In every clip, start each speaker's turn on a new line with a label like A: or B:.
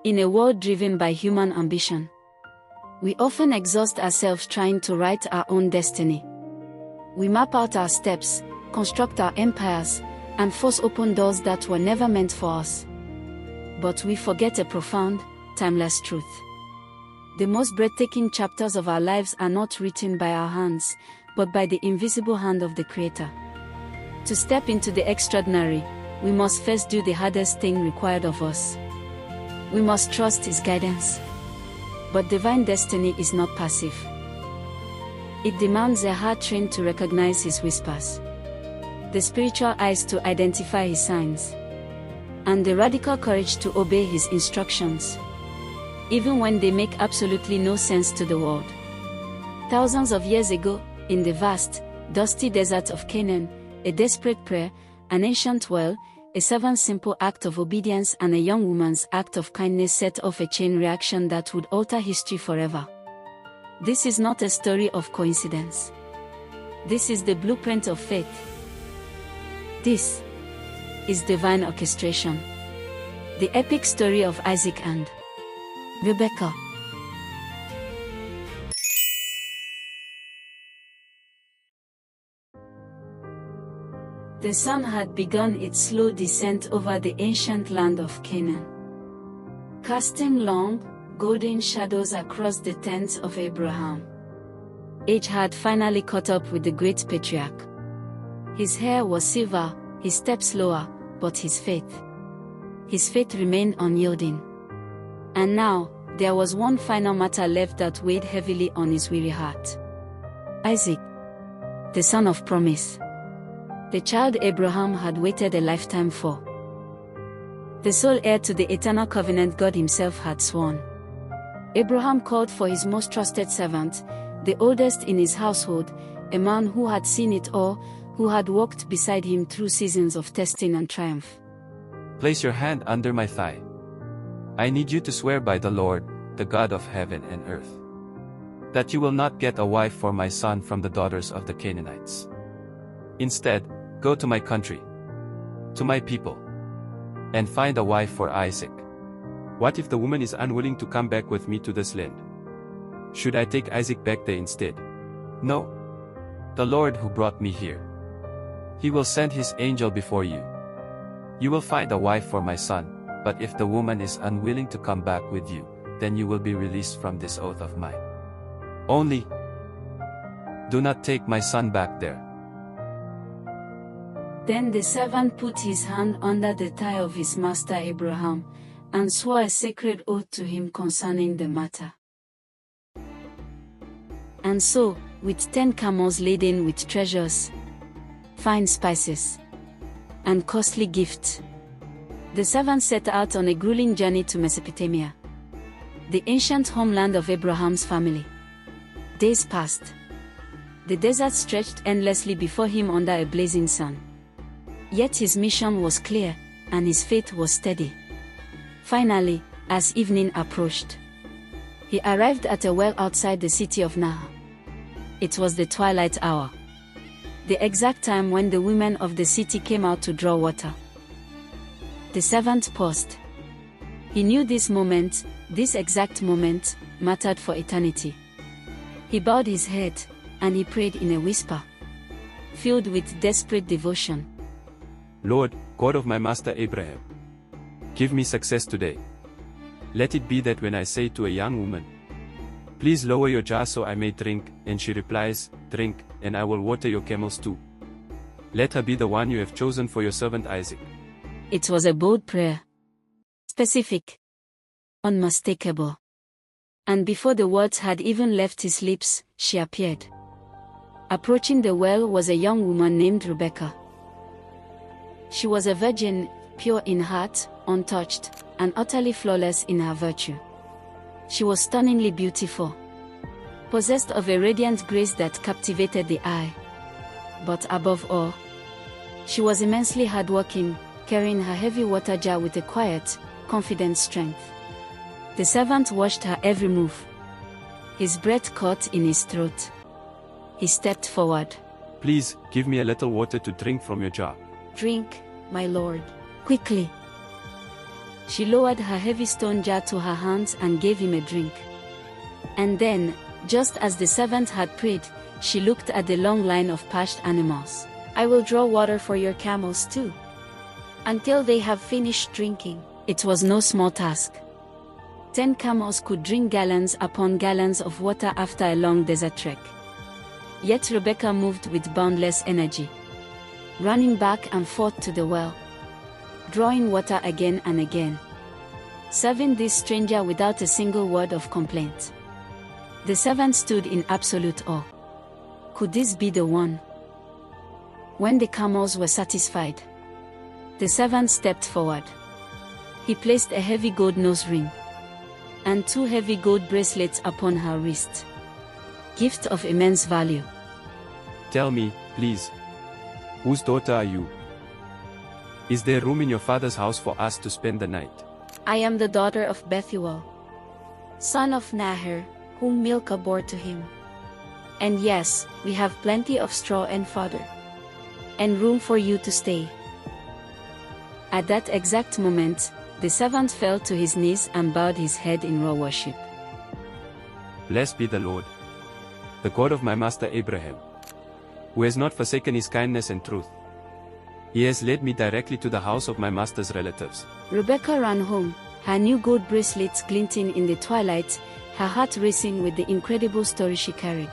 A: In a world driven by human ambition, we often exhaust ourselves trying to write our own destiny. We map out our steps, construct our empires, and force open doors that were never meant for us. But we forget a profound, timeless truth. The most breathtaking chapters of our lives are not written by our hands, but by the invisible hand of the Creator. To step into the extraordinary, we must first do the hardest thing required of us. We must trust His guidance. But divine destiny is not passive. It demands a heart trained to recognize His whispers, the spiritual eyes to identify His signs, and the radical courage to obey His instructions, even when they make absolutely no sense to the world. Thousands of years ago, in the vast, dusty desert of Canaan, a desperate prayer, an ancient well, a servant's simple act of obedience, and a young woman's act of kindness set off a chain reaction that would alter history forever. This is not a story of coincidence. This is the blueprint of faith. This is divine orchestration. The epic story of Isaac and Rebekah. The sun had begun its slow descent over the ancient land of Canaan, casting long, golden shadows across the tents of Abraham. Age had finally caught up with the great patriarch. His hair was silver, his steps slower, but his faith remained unyielding. And now, there was one final matter left that weighed heavily on his weary heart. Isaac, the son of promise. The child Abraham had waited a lifetime for. The sole heir to the eternal covenant God Himself had sworn. Abraham called for his most trusted servant, the oldest in his household, a man who had seen it all, who had walked beside him through seasons of testing and triumph.
B: Place your hand under my thigh. I need you to swear by the Lord, the God of heaven and earth, that you will not get a wife for my son from the daughters of the Canaanites. Instead, go to my country, to my people, and find a wife for Isaac.
C: What if the woman is unwilling to come back with me to this land? Should I take Isaac back there instead?
B: No. The Lord who brought me here. He will send His angel before you. You will find a wife for my son, but if the woman is unwilling to come back with you, then you will be released from this oath of mine. Only, do not take my son back there.
A: Then the servant put his hand under the thigh of his master Abraham, and swore a sacred oath to him concerning the matter. And so, with 10 camels laden with treasures, fine spices, and costly gifts, the servant set out on a grueling journey to Mesopotamia, the ancient homeland of Abraham's family. Days passed. The desert stretched endlessly before him under a blazing sun. Yet his mission was clear, and his faith was steady. Finally, as evening approached, he arrived at a well outside the city of Nahor. It was the twilight hour, the exact time when the women of the city came out to draw water. The servant paused. He knew this moment, this exact moment, mattered for eternity. He bowed his head, and he prayed in a whisper, filled with desperate devotion.
C: Lord, God of my master Abraham, give me success today. Let it be that when I say to a young woman, please lower your jar so I may drink, and she replies, drink, and I will water your camels too. Let her be the one you have chosen for your servant Isaac.
A: It was a bold prayer. Specific. Unmistakable. And before the words had even left his lips, she appeared. Approaching the well was a young woman named Rebekah. She was a virgin, pure in heart, untouched, and utterly flawless in her virtue. She was stunningly beautiful, possessed of a radiant grace that captivated the eye. But above all, she was immensely hardworking, carrying her heavy water jar with a quiet, confident strength. The servant watched her every move. His breath caught in his throat. He stepped forward.
C: Please, give me a little water to drink from your jar.
A: Drink, my lord. Quickly. She lowered her heavy stone jar to her hands and gave him a drink. And then, just as the servant had prayed, she looked at the long line of parched animals.
D: I will draw water for your camels too, until they have finished drinking.
A: It was no small task. 10 camels could drink gallons upon gallons of water after a long desert trek. Yet Rebekah moved with boundless energy, running back and forth to the well, drawing water again and again, serving this stranger without a single word of complaint. The servant stood in absolute awe. Could this be the one? When the camels were satisfied, the servant stepped forward. He placed a heavy gold nose ring and 2 heavy gold bracelets upon her wrist, gift of immense value.
C: Tell me, please, whose daughter are you? Is there room in your father's house for us to spend the night?
D: I am the daughter of Bethuel, son of Nahor, whom Milcah bore to him. And yes, we have plenty of straw and fodder, and room for you to stay.
A: At that exact moment, the servant fell to his knees and bowed his head in raw worship.
C: Blessed be the Lord, the God of my master Abraham, who has not forsaken his kindness and truth. He has led me directly to the house of my master's relatives.
A: Rebekah ran home, her new gold bracelets glinting in the twilight, her heart racing with the incredible story she carried.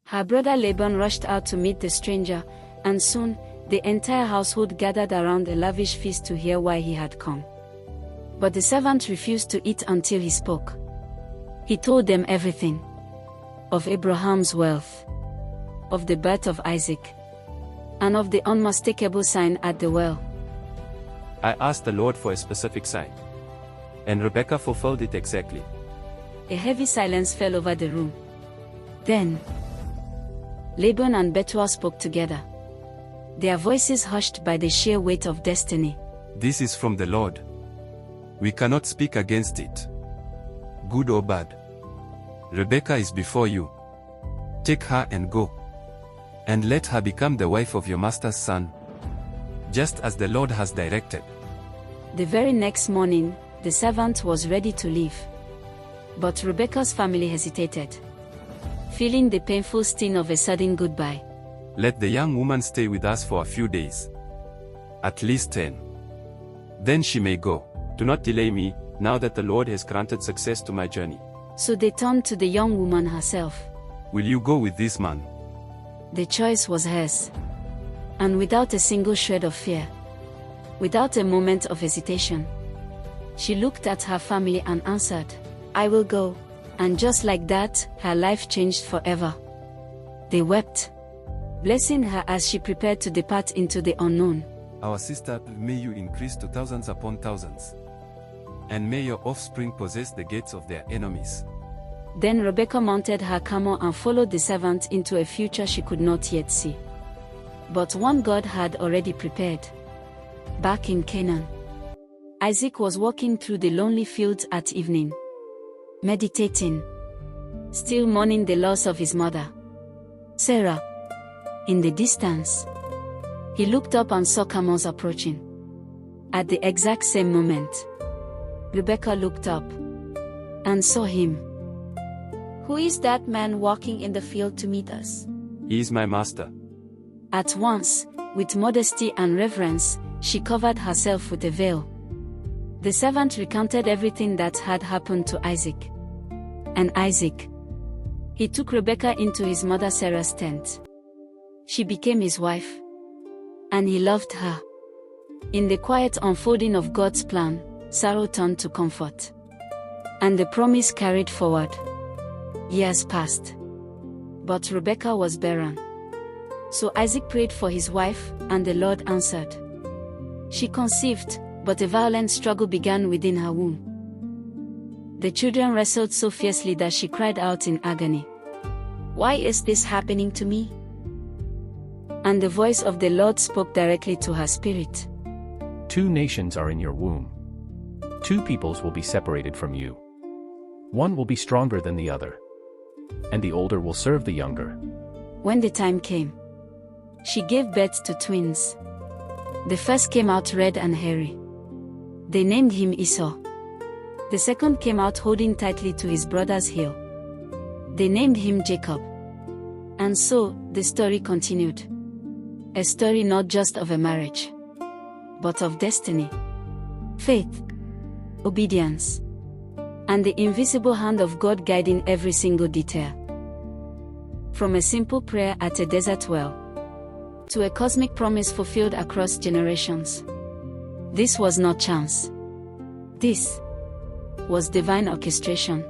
A: Her brother Laban rushed out to meet the stranger, and soon, the entire household gathered around a lavish feast to hear why he had come. But the servant refused to eat until he spoke. He told them everything. Of Abraham's wealth, of the birth of Isaac, and of the unmistakable sign at the well.
C: I asked the Lord for a specific sign, and Rebekah fulfilled it exactly.
A: A heavy silence fell over the room. Then, Laban and Bethuel spoke together, their voices hushed by the sheer weight of destiny.
C: This is from the Lord. We cannot speak against it, good or bad. Rebekah is before you. Take her and go, and let her become the wife of your master's son, just as the Lord has directed.
A: The very next morning, the servant was ready to leave. But Rebekah's family hesitated, feeling the painful sting of a sudden goodbye.
C: Let the young woman stay with us for a few days, at least 10. Then she may go. Do not delay me, now that the Lord has granted success to my journey.
A: So they turned to the young woman herself.
C: Will you go with this man?
A: The choice was hers. And without a single shred of fear, without a moment of hesitation, she looked at her family and answered, I will go. And just like that, her life changed forever. They wept, blessing her as she prepared to depart into the unknown.
C: Our sister, may you increase to thousands upon thousands, and may your offspring possess the gates of their enemies.
A: Then Rebekah mounted her camel and followed the servant into a future she could not yet see, but one God had already prepared. Back in Canaan, Isaac was walking through the lonely fields at evening, meditating, still mourning the loss of his mother, Sarah. In the distance, he looked up and saw camels approaching. At the exact same moment, Rebekah looked up and saw him.
D: Who is that man walking in the field to meet us?
C: He is my master.
A: At once, with modesty and reverence, she covered herself with a veil. The servant recounted everything that had happened to Isaac. And Isaac, he took Rebekah into his mother Sarah's tent. She became his wife, and he loved her. In the quiet unfolding of God's plan, sorrow turned to comfort, and the promise carried forward. Years passed, but Rebekah was barren. So Isaac prayed for his wife, and the Lord answered. She conceived, but a violent struggle began within her womb. The children wrestled so fiercely that she cried out in agony,
D: Why is this happening to me?
A: And the voice of the Lord spoke directly to her spirit.
E: 2 nations are in your womb. 2 peoples will be separated from you. One will be stronger than the other, and the older will serve the younger.
A: When the time came, she gave birth to twins. The first came out red and hairy. They named him Esau. The second came out holding tightly to his brother's heel. They named him Jacob. And so, the story continued. A story not just of a marriage, but of destiny, faith, obedience, and the invisible hand of God guiding every single detail. From a simple prayer at a desert well, to a cosmic promise fulfilled across generations. This was not chance. This was divine orchestration.